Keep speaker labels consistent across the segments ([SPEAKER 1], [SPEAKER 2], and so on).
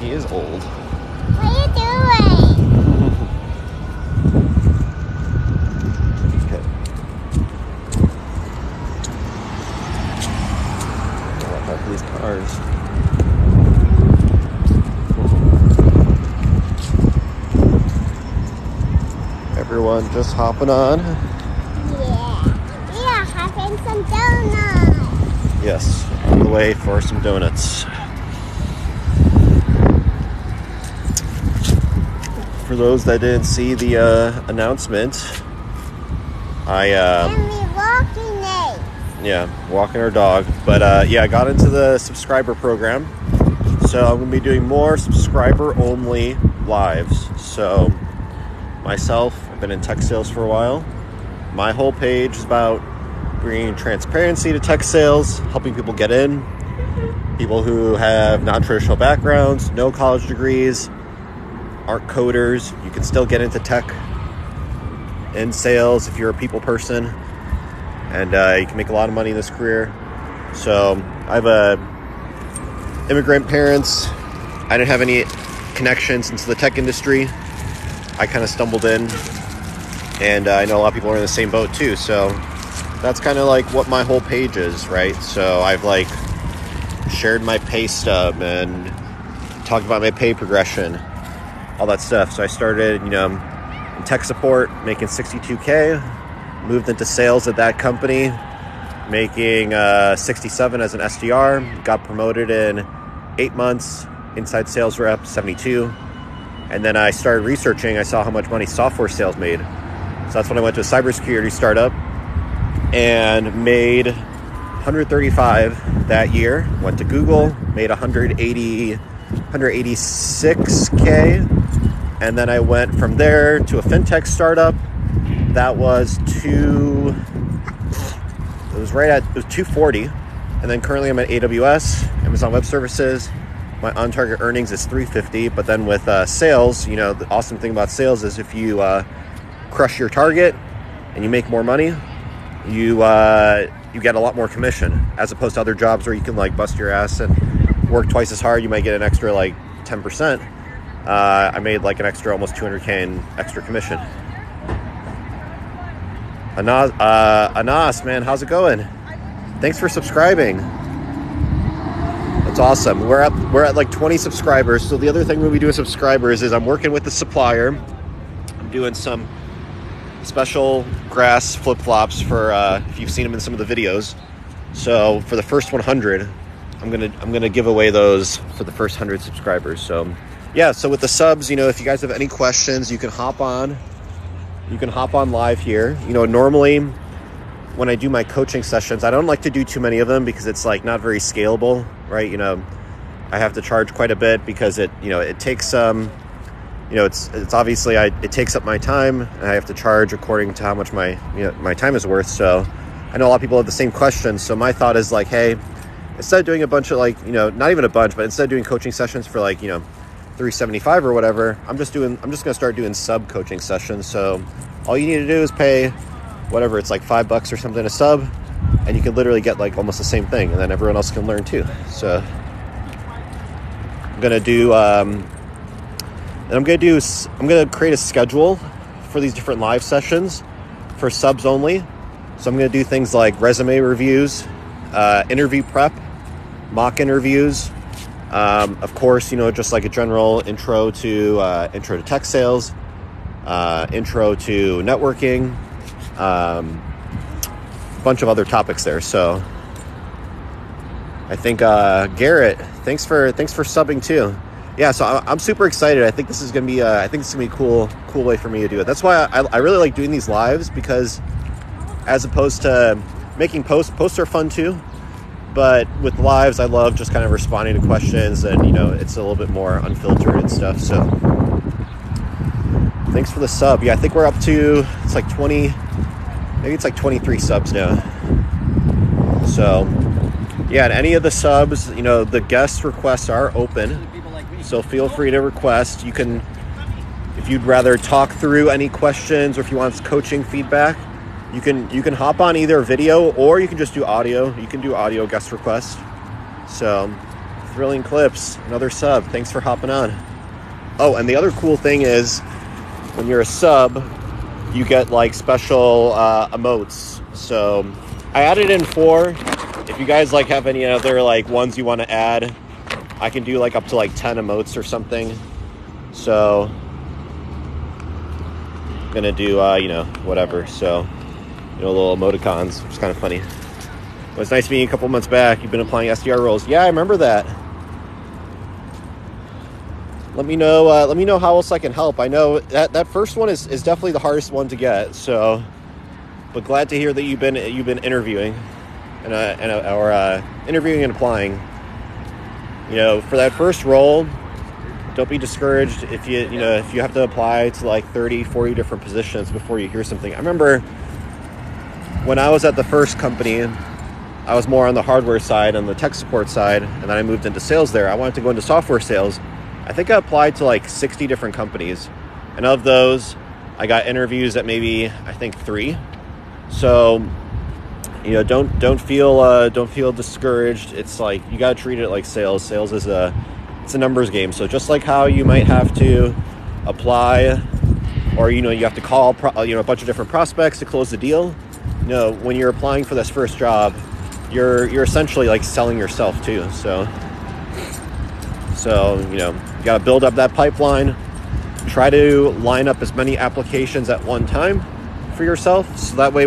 [SPEAKER 1] He is old.
[SPEAKER 2] What are you doing?
[SPEAKER 1] Okay. Watch out for these cars. Everyone just hopping on.
[SPEAKER 2] Yeah, having some donuts.
[SPEAKER 1] Yes, on the way for some donuts. For those that didn't see the announcement,
[SPEAKER 2] And we're walking it.
[SPEAKER 1] yeah, walking our dog. But I got into the subscriber program. So I'm going to be doing more subscriber-only lives. So myself, I've been in tech sales for a while. My whole page is about bringing transparency to tech sales, helping people get in. People who have non-traditional backgrounds, no college degrees, aren't coders. You can still get into tech and sales if you're a people person. And you can make a lot of money in this career. So I have immigrant parents. I didn't have any connections into the tech industry. I kind of stumbled in, and I know a lot of people are in the same boat too. So that's kind of like what my whole page is, right? So I've like shared my pay stub and talked about my pay progression, all that stuff. So I started, in tech support, making $62K, moved into sales at that company, making 67 as an SDR, got promoted in 8 months, inside sales rep, 72. And then I started researching. I saw how much money software sales made. So that's when I went to a cybersecurity startup and made 135 that year. Went to Google, made 186K. And then I went from there to a fintech startup. That was 240. And then currently I'm at AWS, Amazon Web Services. My on-target earnings is 350, but then with sales, the awesome thing about sales is if you crush your target and you make more money, you get a lot more commission, as opposed to other jobs where you can like bust your ass and work twice as hard. You might get an extra like 10%. I made like an extra almost 200K in extra commission. Anas, man, how's it going? Thanks for subscribing. That's awesome. We're at like 20 subscribers. So the other thing we'll be doing subscribers is I'm working with the supplier. I'm doing some special grass flip-flops for if you've seen them in some of the videos. So for the first 100, I'm gonna give away those for the first 100 subscribers. So yeah, so with the subs, if you guys have any questions, you can hop on live here. Normally when I do my coaching sessions, I don't like to do too many of them because it's like not very scalable, right? I have to charge quite a bit because it takes it's obviously it takes up my time, and I have to charge according to how much my time is worth. So I know a lot of people have the same questions. So my thought is like, hey, instead of doing a bunch of not even a bunch, but instead of doing coaching sessions for $375 or whatever, I'm just gonna start doing sub coaching sessions. So all you need to do is pay whatever, it's like $5 or something a sub, and you can literally get like almost the same thing, and then everyone else can learn too. So I'm gonna create a schedule for these different live sessions for subs only. So I'm gonna do things like resume reviews, interview prep, mock interviews, of course, just like a general intro to tech sales, intro to networking, a bunch of other topics there. So I think Garrett, thanks for subbing too. Yeah, so I'm super excited. I think this is gonna be a cool way for me to do it. That's why I really like doing these lives, because as opposed to making posts are fun too, but with lives I love just kind of responding to questions, and it's a little bit more unfiltered and stuff. So thanks for the sub. Yeah, I think we're up to, it's like 20, maybe it's like 23 subs now. So yeah, and any of the subs, the guest requests are open, so feel free to request. You can, if you'd rather talk through any questions, or if you want coaching feedback, you can hop on either video, or you can just do audio. You can do audio guest request. So Drilling Clips, another sub. Thanks for hopping on. Oh, and the other cool thing is when you're a sub, you get like special emotes. So I added in 4. If you guys like have any other like ones you want to add, I can do like up to like 10 emotes or something. So I'm gonna do whatever. So little emoticons, which is kind of funny. It was nice meeting you a couple months back. You've been applying SDR roles. Yeah, I remember that. Let me know how else I can help. I know that first one is definitely the hardest one to get. So, but glad to hear that you've been interviewing or interviewing and applying. For that first role, don't be discouraged if you have to apply to like 30, 40 different positions before you hear something. I remember when I was at the first company, I was more on the hardware side, on the tech support side, and then I moved into sales there. I wanted to go into software sales. I think I applied to like 60 different companies, and of those, I got interviews at maybe I think 3. So, don't feel discouraged. It's like you got to treat it like sales. Sales is it's a numbers game. So just like how you might have to apply, or you have to call a bunch of different prospects to close the deal. When you're applying for this first job, you're essentially like selling yourself too. So you got to build up that pipeline. Try to line up as many applications at one time for yourself, so that way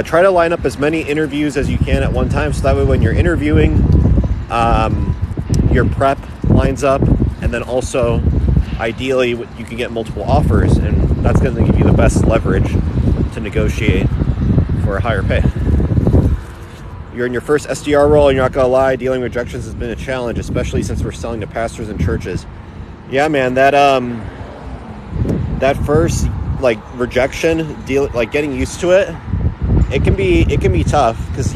[SPEAKER 1] try to line up as many interviews as you can at one time, so that way when you're interviewing, your prep lines up, and then also ideally you can get multiple offers, and that's going to give you the best leverage to negotiate for a higher pay. You're in your first SDR role, and you're not going to lie, dealing with rejections has been a challenge, especially since we're selling to pastors and churches. Yeah, man, that first like rejection getting used to it, it can be tough, because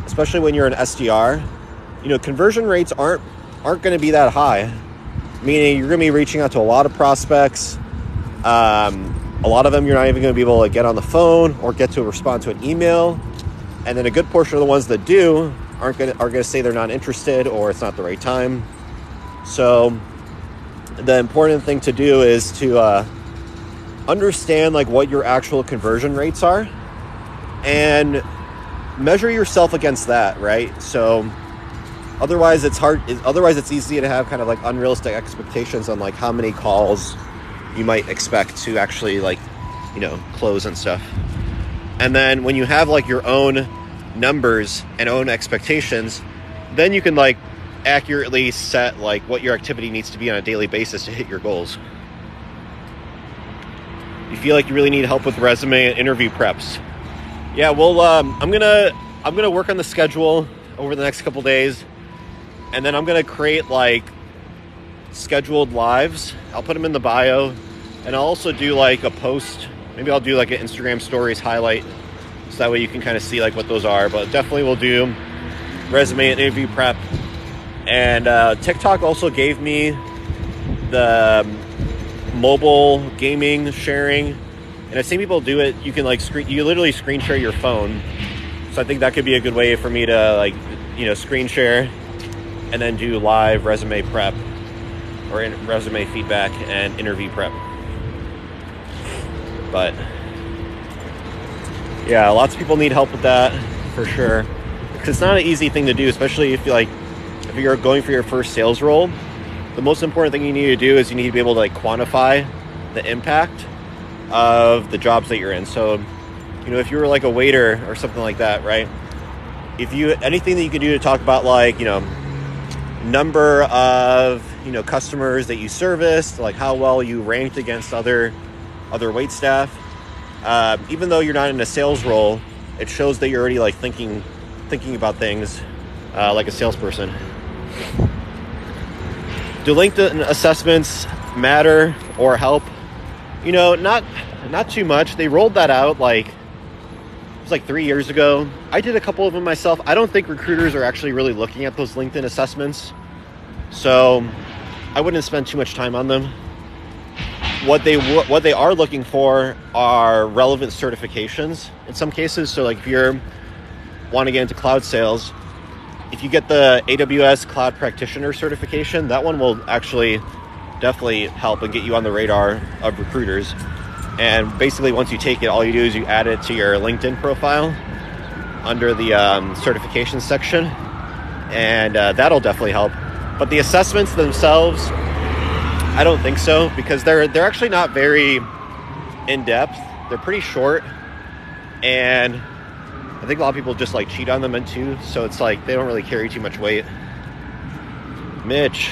[SPEAKER 1] especially when you're an SDR, conversion rates aren't going to be that high, meaning you're going to be reaching out to a lot of prospects. A lot of them you're not even going to be able to get on the phone or get to respond to an email. And then a good portion of the ones that do are going to say they're not interested, or it's not the right time. So the important thing to do is to understand like what your actual conversion rates are and measure yourself against that, right? So otherwise it's easy to have kind of like unrealistic expectations on like how many calls you might expect to actually like close and stuff. And then when you have like your own numbers and own expectations, then you can like accurately set like what your activity needs to be on a daily basis to hit your goals. You feel like you really need help with resume and interview preps? Yeah, well, I'm gonna work on the schedule over the next couple days, and then I'm gonna create like scheduled lives. I'll put them in the bio, and I'll also do like a post. Maybe I'll do like an Instagram stories highlight, so that way you can kind of see like what those are. But definitely we'll do resume and interview prep. And TikTok also gave me the mobile gaming sharing, and I've seen people do it. You can like you literally screen share your phone. So I think that could be a good way for me to like screen share and then do live resume prep or resume feedback and interview prep. But yeah, lots of people need help with that for sure, because it's not an easy thing to do, especially if you're going for your first sales role. The most important thing you need to do is you need to be able to like quantify the impact of the jobs that you're in. So if you were like a waiter or something like that, right? Anything that you can do to talk about like number of customers that you serviced, like how well you ranked against other wait staff. Even though you're not in a sales role, it shows that you're already like thinking about things like a salesperson. Do LinkedIn assessments matter or help? Not too much. They rolled that out it was like 3 years ago. I did a couple of them myself. I don't think recruiters are actually really looking at those LinkedIn assessments, so I wouldn't spend too much time on them. What they are looking for are relevant certifications in some cases. So like if you're want to get into cloud sales, if you get the AWS Cloud Practitioner certification, that one will actually definitely help and get you on the radar of recruiters. And basically, once you take it, all you do is you add it to your LinkedIn profile under the certification section, and that'll definitely help. But the assessments themselves, I don't think so, because they're actually not very in-depth. They're pretty short, and I think a lot of people just like cheat on them too, so it's like they don't really carry too much weight. Mitch,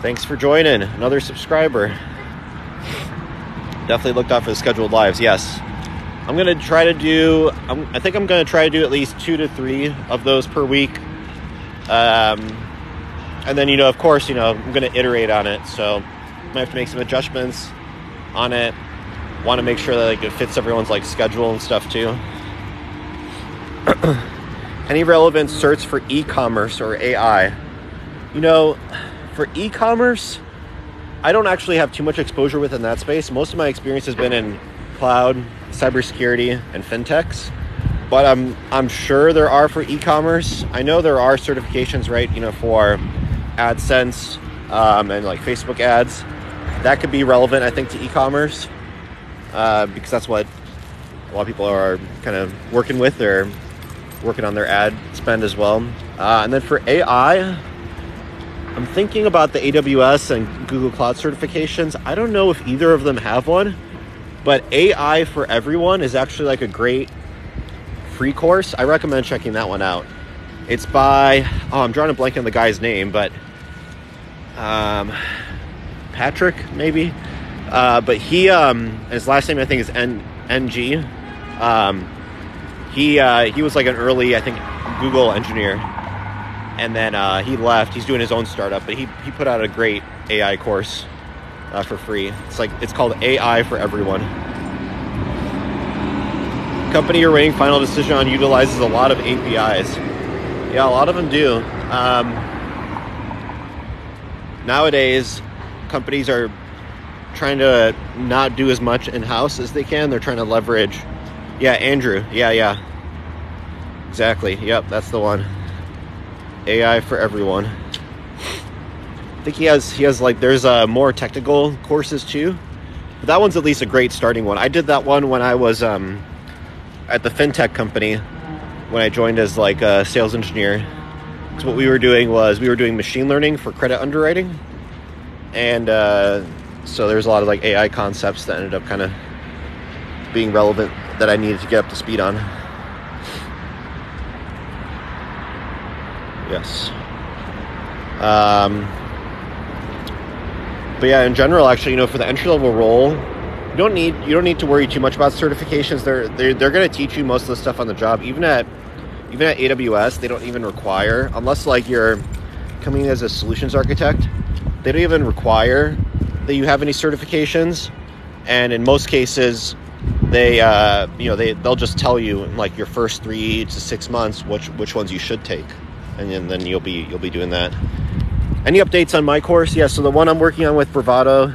[SPEAKER 1] thanks for joining. Another subscriber. Definitely looked out for the scheduled lives. Yes, I'm gonna try to do. I think I'm gonna try to do at least 2 to 3 of those per week. And then, of course, I'm gonna iterate on it. So I might have to make some adjustments on it. Want to make sure that it fits everyone's schedule and stuff too. Any relevant certs for e-commerce or AI? For e-commerce, I don't actually have too much exposure within that space. Most of my experience has been in cloud, cybersecurity, and fintechs. But I'm sure there are for e-commerce. I know there are certifications, right? For AdSense and Facebook ads. That could be relevant, I think, to e-commerce because that's what a lot of people are kind of working with. They're working on their ad spend as well. And then for AI, I'm thinking about the AWS and Google Cloud certifications. I don't know if either of them have one, but AI for Everyone is actually a great free course. I recommend checking that one out. It's by, I'm drawing a blank on the guy's name, but Patrick, maybe. But he, his last name I think is NG. He was an early, I think, Google engineer, and then he left. He's doing his own startup, but he put out a great AI course for free. It's called AI for Everyone. Company you're waiting final decision on utilizes a lot of APIs. Yeah, a lot of them do. Nowadays, companies are trying to not do as much in-house as they can. They're trying to leverage. Yeah, Andrew. Yeah. Exactly. Yep, that's the one. AI for Everyone. I think he has there's more technical courses too. But that one's at least a great starting one. I did that one when I was at the fintech company when I joined as a sales engineer. So what we were doing was machine learning for credit underwriting. And so there's a lot of AI concepts that ended up kind of being relevant that I needed to get up to speed on. Yes. But yeah, in general, actually, for the entry-level role, you don't need to worry too much about certifications. They're going to teach you most of the stuff on the job. Even at AWS, they don't even require, unless you're coming in as a solutions architect, they don't even require that you have any certifications. And in most cases, they'll just tell you in your first 3 to 6 months which ones you should take, and then you'll be doing that. Any updates on my course? Yeah, so the one I'm working on with Bravado,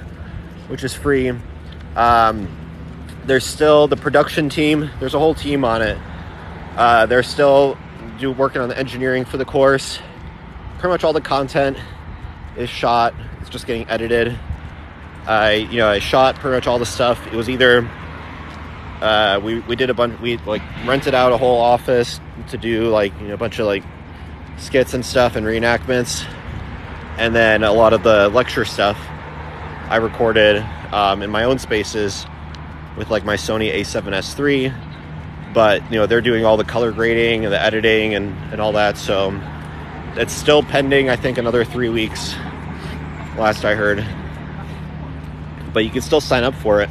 [SPEAKER 1] which is free. There's still the production team. There's a whole team on it. They're still working on the engineering for the course. Pretty much all the content is shot. It's just getting edited. I shot pretty much all the stuff. It was either we did a bunch. We rented out a whole office to do a bunch of skits and stuff and reenactments, and then a lot of the lecture stuff I recorded in my own spaces with my Sony A7S III. But they're doing all the color grading and the editing and all that, so it's still pending. I think another 3 weeks, last I heard. But you can still sign up for it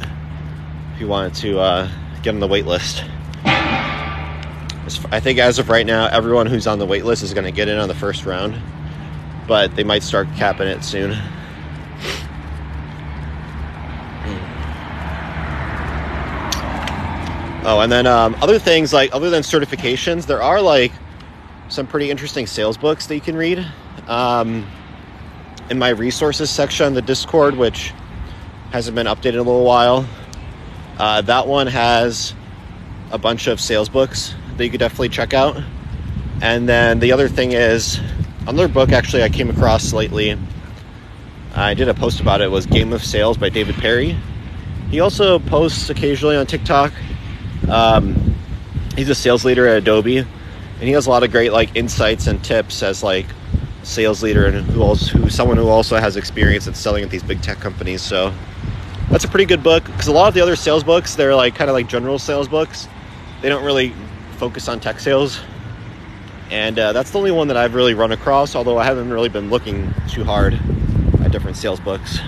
[SPEAKER 1] if you wanted to get on the wait list. I think as of right now, everyone who's on the wait list is going to get in on the first round, but they might start capping it soon. Oh, and then other things other than certifications, there are some pretty interesting sales books that you can read. In my resources section on the Discord, which hasn't been updated in a little while, that one has a bunch of sales books that you could definitely check out. And then the other thing is, another book actually I came across lately, I did a post about it, was Game of Sales by David Perry. He also posts occasionally on TikTok. He's a sales leader at Adobe, and he has a lot of great like insights and tips as like a sales leader, and who's someone who also has experience at selling at these big tech companies. So that's a pretty good book, because a lot of the other sales books, they're like kind of like general sales books. They don't really focus on tech sales, and that's the only one that I've really run across, although I haven't really been looking too hard at different sales books.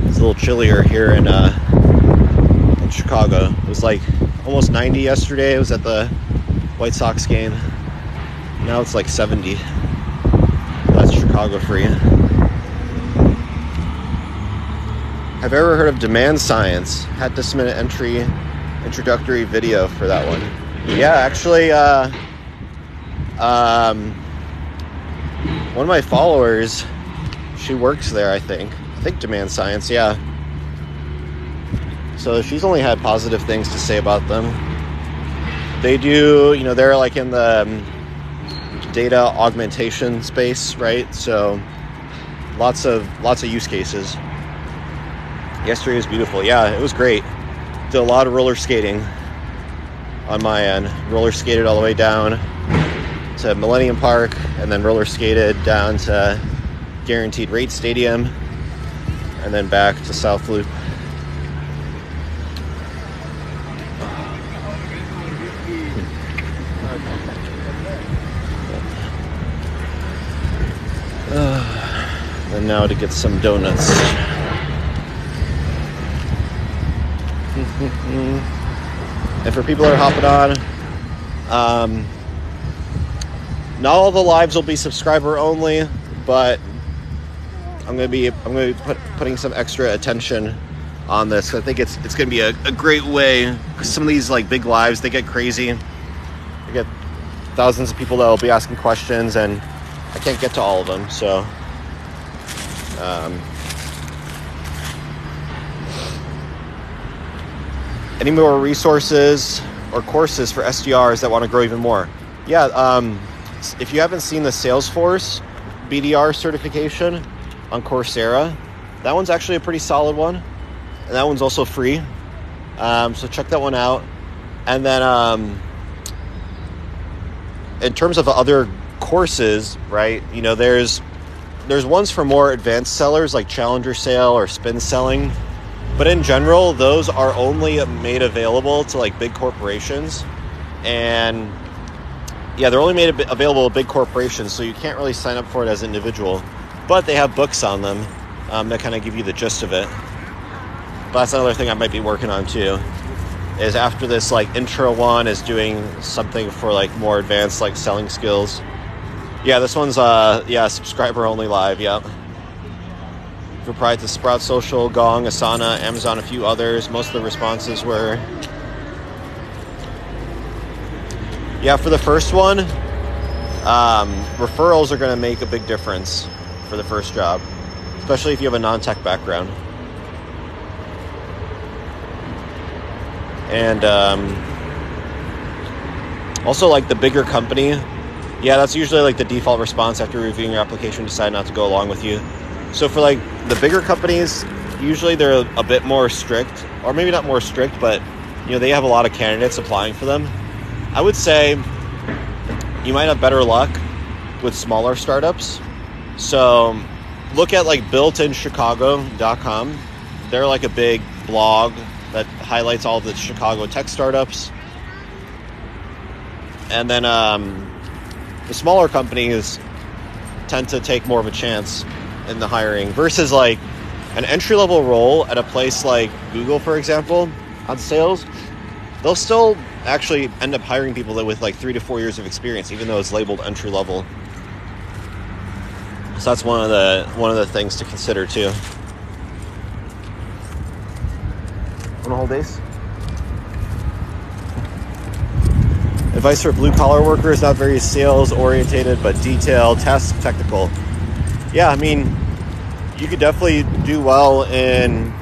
[SPEAKER 1] It's a little chillier here in Chicago. It was like almost 90 yesterday. I was at the White Sox game. Now it's like 70. That's Chicago for you. Have you ever heard of Demand Science? Had to submit an introductory video for that one. Yeah, actually, one of my followers, she works there, I think Demand Science, yeah. So she's only had positive things to say about them. They do, they're like in the data augmentation space, right? So lots of use cases. Yesterday was beautiful. Yeah, it was great. Did a lot of roller skating on my end. Roller skated all the way down to Millennium Park, and then roller skated down to Guaranteed Rate Stadium, and then back to South Loop. And now to get some donuts. And for people that are hopping on, not all the lives will be subscriber only, but I'm going to be putting some extra attention on this. I think it's going to be a great way, because some of these like big lives, they get crazy. You get thousands of people that will be asking questions, and I can't get to all of them. So any more resources or courses for SDRs that want to grow even more? Yeah, if you haven't seen the Salesforce BDR certification on Coursera, that one's actually a pretty solid one, and that one's also free. So check that one out. And then in terms of other courses, right, there's ones for more advanced sellers like Challenger Sale or Spin Selling. But in general, those are only made available to like big corporations, and yeah, they're only made available to big corporations, so you can't really sign up for it as an individual. But they have books on them that kind of give you the gist of it. But that's another thing I might be working on too, is after this like intro one is doing something for like more advanced like selling skills. Yeah, this one's subscriber only live. Yep. Replied to Sprout Social, Gong, Asana, Amazon, a few others. Most of the responses were, yeah, for the first one, referrals are going to make a big difference for the first job, especially if you have a non-tech background. And also like the bigger company, yeah, that's usually like the default response after reviewing your application, decide not to go along with you. So for like the bigger companies, usually they're a bit more strict, or maybe not more strict, but they have a lot of candidates applying for them. I would say you might have better luck with smaller startups. So look at like builtinchicago.com. They're like a big blog that highlights all the Chicago tech startups. And then the smaller companies tend to take more of a chance in the hiring versus like an entry-level role at a place like Google, for example, on sales. They'll still actually end up hiring people that with like 3 to 4 years of experience, even though it's labeled entry-level. So that's one of the things to consider too. Want to hold Ace? Advice for blue-collar workers, not very sales-orientated, but detailed, task technical. Yeah, I mean, you could definitely do well in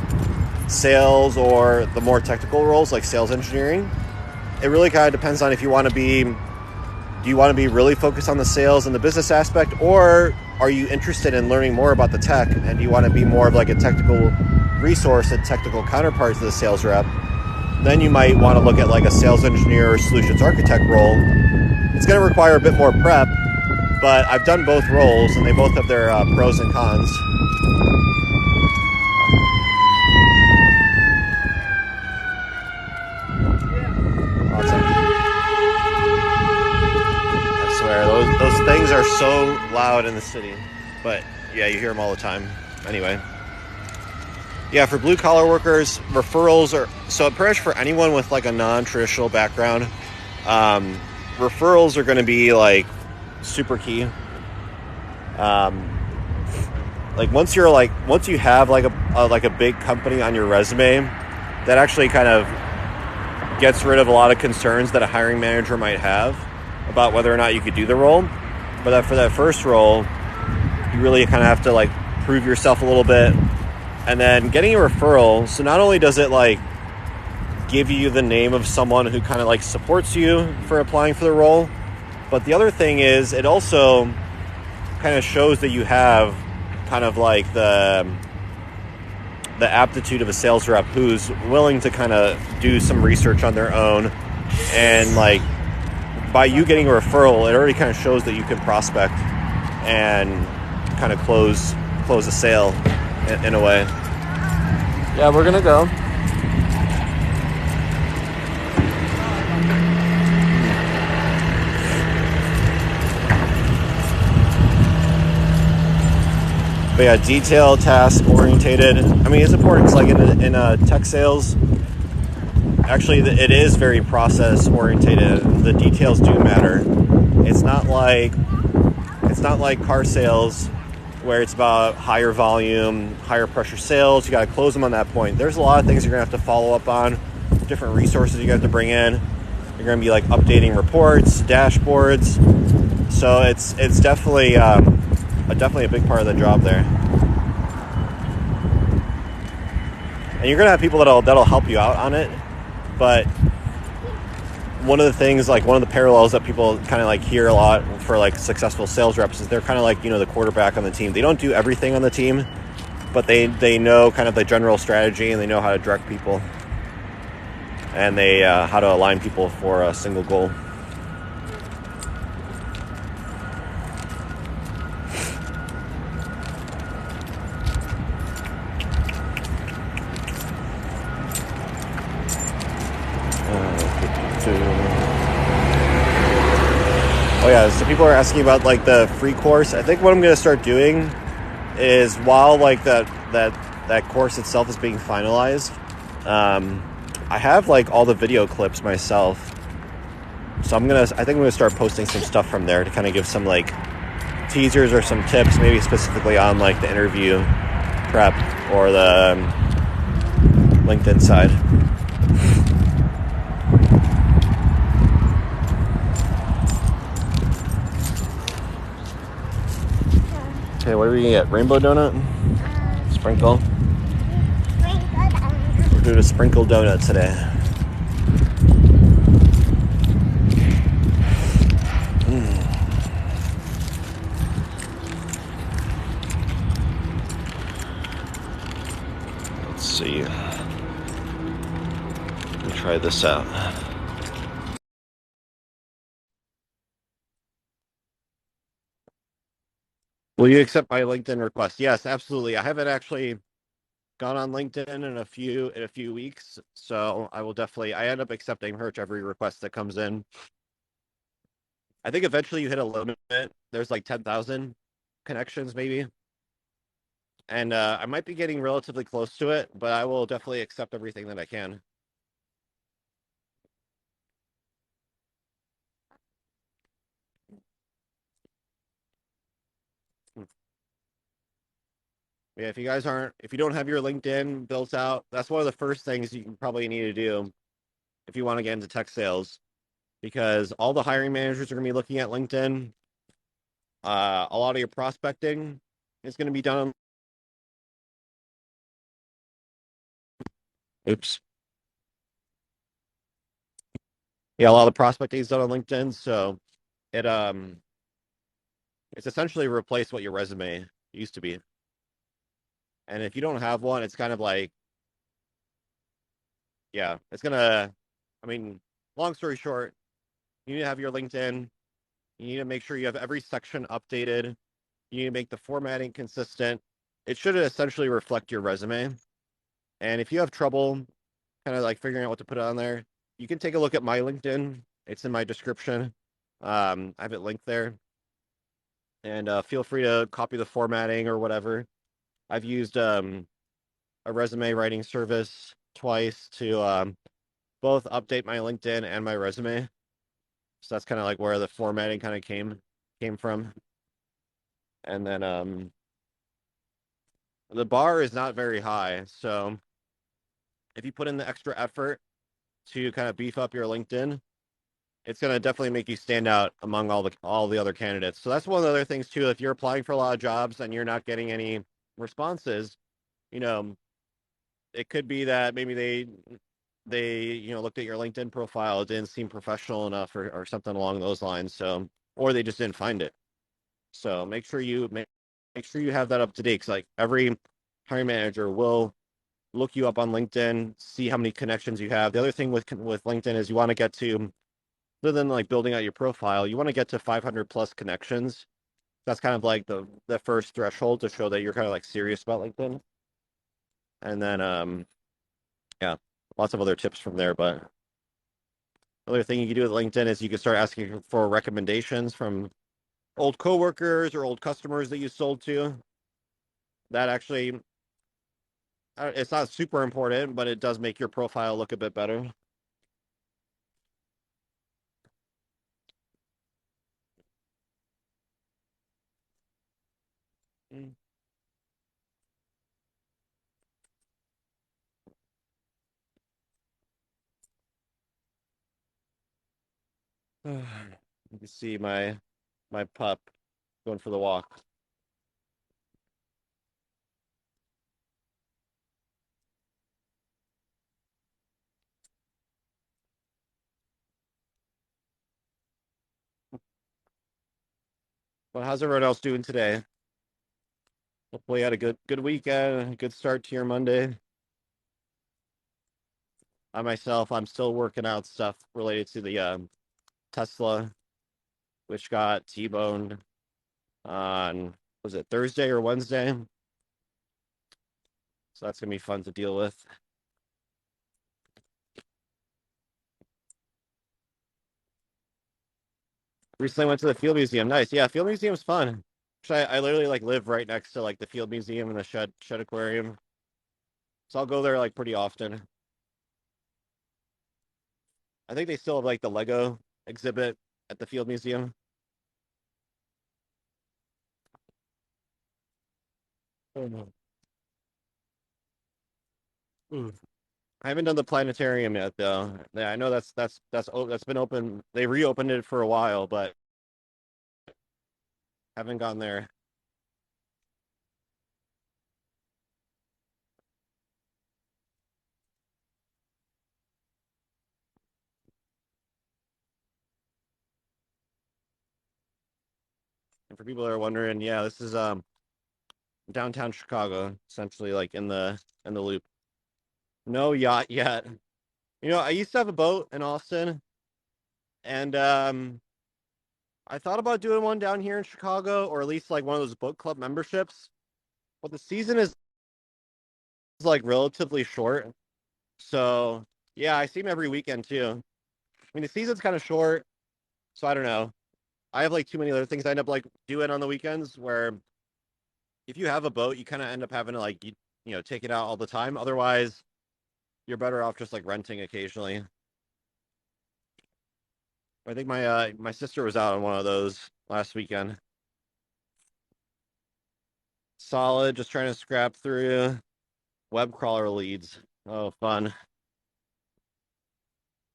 [SPEAKER 1] sales or the more technical roles like sales engineering. It really kind of depends on if you want to be, do you want to be really focused on the sales and the business aspect, or are you interested in learning more about the tech and do you want to be more of like a technical resource and technical counterpart to the sales rep? Then you might want to look at like a sales engineer or solutions architect role. It's going to require a bit more prep, but I've done both roles and they both have their pros and cons. Awesome. I swear, those things are so loud in the city. But yeah, you hear them all the time. Anyway. Yeah, for blue collar workers, referrals are so pretty much for anyone with like a non-traditional background. Um, Referrals are going to be like super key. Um, like once you have like a big company on your resume, that actually kind of gets rid of a lot of concerns that a hiring manager might have about whether or not you could do the role. But for that first role, you really kind of have to like prove yourself a little bit. And then getting a referral, so not only does it like give you the name of someone who kind of like supports you for applying for the role, but the other thing is it also kind of shows that you have kind of like the aptitude of a sales rep who's willing to kind of do some research on their own. And like by you getting a referral, it already kind of shows that you can prospect and kind of close a sale in a way. Yeah, we're gonna go. But yeah, detail, task orientated. I mean, it's important because like in tech sales, actually it is very process orientated. The details do matter. It's not like car sales where it's about higher volume, higher pressure sales. You got to close them on that point. There's a lot of things you're gonna have to follow up on, different resources you have to bring in. You're gonna be like updating reports, dashboards. So it's definitely definitely a big part of the job there. And you're gonna have people that'll help you out on it. But one of the things, like one of the parallels that people kind of like hear a lot for like successful sales reps is they're kind of like, the quarterback on the team. They don't do everything on the team, but they know kind of the general strategy and they know how to direct people and they how to align people for a single goal. Oh yeah, so people are asking about like the free course. I think what I'm going to start doing is while like that course itself is being finalized, I have like all the video clips myself. So I think I'm gonna start posting some stuff from there to kind of give some like teasers or some tips, maybe specifically on like the interview prep or the LinkedIn side. Okay, what are we gonna get? Rainbow donut? Sprinkle? We're doing a sprinkle donut today. Let's see. Let me try this out. Will you accept my LinkedIn request? Yes, absolutely. I haven't actually gone on LinkedIn in a few weeks, so I will definitely. I end up accepting every request that comes in. I think eventually you hit a limit. There's like 10,000 connections maybe, and I might be getting relatively close to it, but I will definitely accept everything that I can. Yeah, if you don't have your LinkedIn built out, that's one of the first things you probably need to do if you want to get into tech sales, because all the hiring managers are going to be looking at LinkedIn. A lot of your prospecting is going to be done Oops. Yeah, a lot of the prospecting is done on LinkedIn, so it it's essentially replaced what your resume used to be. And if you don't have one, it's kind of like, yeah, it's gonna, I mean, long story short, you need to have your LinkedIn. You need to make sure you have every section updated. You need to make the formatting consistent. It should essentially reflect your resume. And if you have trouble kind of like figuring out what to put on there, you can take a look at my LinkedIn. It's in my description. I have it linked there. And feel free to copy the formatting or whatever. I've used a resume writing service twice to both update my LinkedIn and my resume. So that's kind of like where the formatting kind of came from. And then the bar is not very high. So if you put in the extra effort to kind of beef up your LinkedIn, it's going to definitely make you stand out among all the other candidates. So that's one of the other things too. If you're applying for a lot of jobs and you're not getting any responses, you know, it could be that maybe they looked at your LinkedIn profile, it didn't seem professional enough or something along those lines. So or they just didn't find it. So make sure you have that up to date. Because like every hiring manager will look you up on LinkedIn, see how many connections you have. The other thing with LinkedIn is you want to get to, other than like building out your profile, you want to get to 500 plus connections. That's kind of like the first threshold to show that you're kind of like serious about LinkedIn. And then yeah, lots of other tips from there. But the other thing you can do with LinkedIn is you can start asking for recommendations from old coworkers or old customers that you sold to. That actually, it's not super important, but it does make your profile look a bit better. Mm. You can see my pup going for the walk. But how's everyone else doing today? Hopefully you had a good weekend, a good start to your Monday. I myself, I'm still working out stuff related to the Tesla, which got T-boned on, was it Thursday or Wednesday? So that's gonna be fun to deal with. Recently went to the Field Museum. Nice. Yeah, Field Museum's fun. I literally like live right next to like the Field Museum and the Shed Aquarium. So I'll go there like pretty often. I think they still have like the Lego exhibit at the Field Museum. Oh no. Mm. I haven't done the planetarium yet though. Yeah, I know that's been open. They reopened it for a while, but haven't gone there. And for people that are wondering, yeah, this is downtown Chicago, essentially like in the loop. No yacht yet. I used to have a boat in Austin, and I thought about doing one down here in Chicago, or at least like one of those boat club memberships. But the season is like relatively short, so yeah, I see them every weekend too. I mean, the season's kind of short, so I don't know. I have like too many other things I end up like doing on the weekends. Where if you have a boat, you kind of end up having to like take it out all the time. Otherwise, you're better off just like renting occasionally. I think my sister was out on one of those last weekend. Solid, just trying to scrap through web crawler leads. Oh, fun.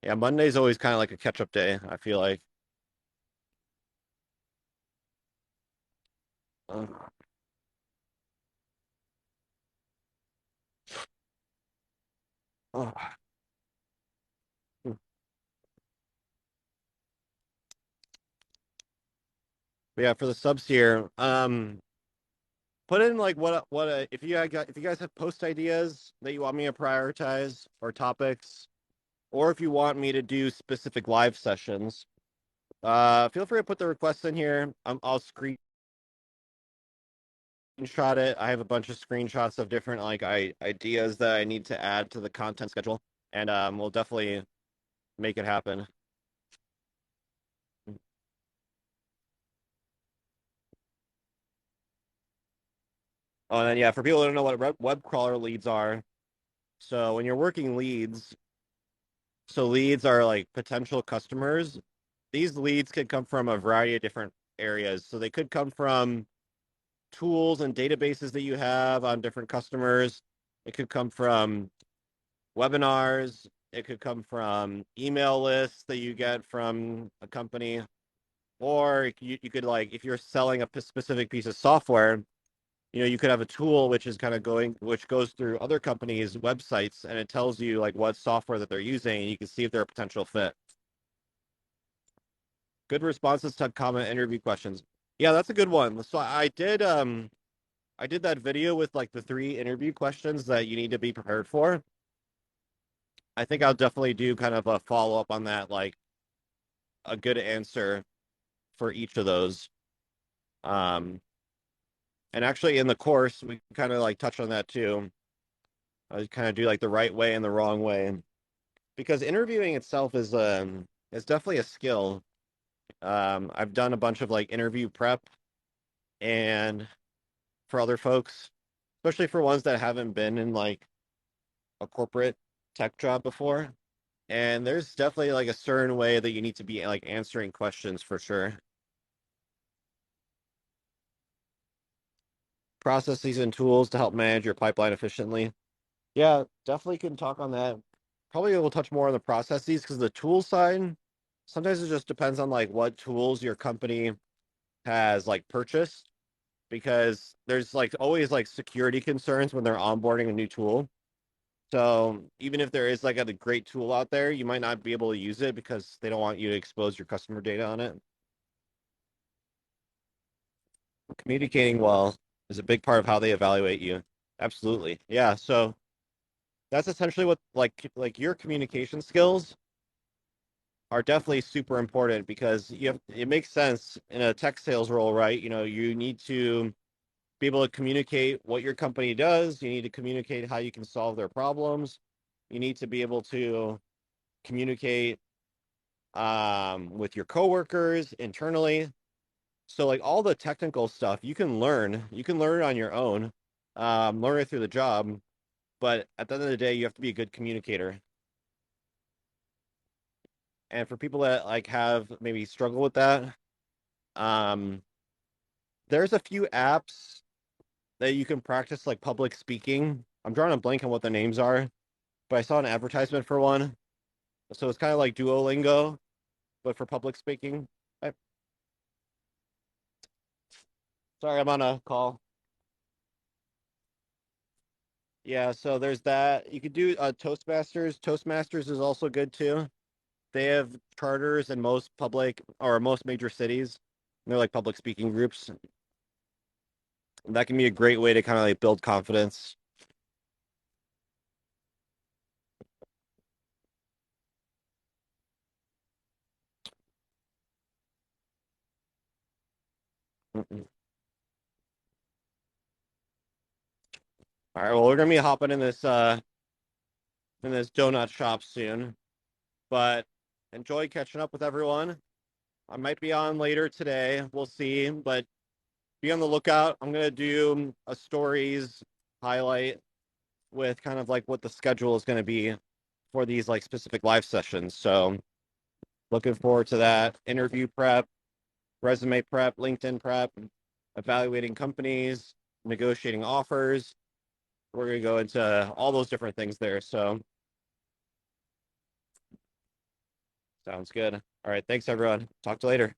[SPEAKER 1] Yeah, Monday's always kind of like a catch-up day, I feel like. Uh, Oh. But yeah, for the subs here, put in like if if you guys have post ideas that you want me to prioritize or topics, or if you want me to do specific live sessions, feel free to put the requests in here. I'll screenshot it. I have a bunch of screenshots of different like ideas that I need to add to the content schedule, and we'll definitely make it happen. Oh, and then yeah, for people who don't know what web crawler leads are, so when you're working leads, so leads are like potential customers. These leads could come from a variety of different areas. So they could come from tools and databases that you have on different customers. It could come from webinars. It could come from email lists that you get from a company. Or you could like, if you're selling a specific piece of software, you could have a tool which is kind of which goes through other companies' websites and it tells you like what software that they're using and you can see if they're a potential fit. Good responses to comment interview questions. Yeah, that's a good one. So I did that video with like the 3 interview questions that you need to be prepared for. I think I'll definitely do kind of a follow up on that, like a good answer for each of those. Um, and actually in the course we kind of like touch on that too. I kind of do like the right way and the wrong way because interviewing itself is definitely a skill. I've done a bunch of like interview prep and for other folks, especially for ones that haven't been in like a corporate tech job before. And there's definitely like a certain way that you need to be like answering questions for sure. Processes and tools to help manage your pipeline efficiently. Yeah, definitely can talk on that. Probably we'll touch more on the processes because the tool side, sometimes it just depends on like what tools your company has like purchased because there's like always like security concerns when they're onboarding a new tool. So even if there is like a great tool out there, you might not be able to use it because they don't want you to expose your customer data on it. Communicating well is a big part of how they evaluate you. Absolutely. Yeah. So that's essentially what like your communication skills are definitely super important because it makes sense in a tech sales role, right? You need to be able to communicate what your company does. You need to communicate how you can solve their problems. You need to be able to communicate with your coworkers internally. So like all the technical stuff you can learn on your own, learn it through the job. But at the end of the day, you have to be a good communicator. And for people that like have maybe struggle with that, um, there's a few apps that you can practice like public speaking. I'm drawing a blank on what the names are, but I saw an advertisement for one. So it's kind of like Duolingo, but for public speaking. I, sorry, I'm on a call. Yeah, so there's that. You could do Toastmasters. Toastmasters is also good too. They have charters in most public or most major cities. They're like public speaking groups. That can be a great way to kind of like build confidence. Mm-mm. All right, well, we're gonna be hopping in this donut shop soon, but enjoy catching up with everyone. I might be on later today. We'll see, but be on the lookout. I'm gonna do a stories highlight with kind of like what the schedule is gonna be for these like specific live sessions. So looking forward to that. Interview prep, resume prep, LinkedIn prep, evaluating companies, negotiating offers. We're gonna go into all those different things there. So sounds good. All right, thanks everyone. Talk to you later.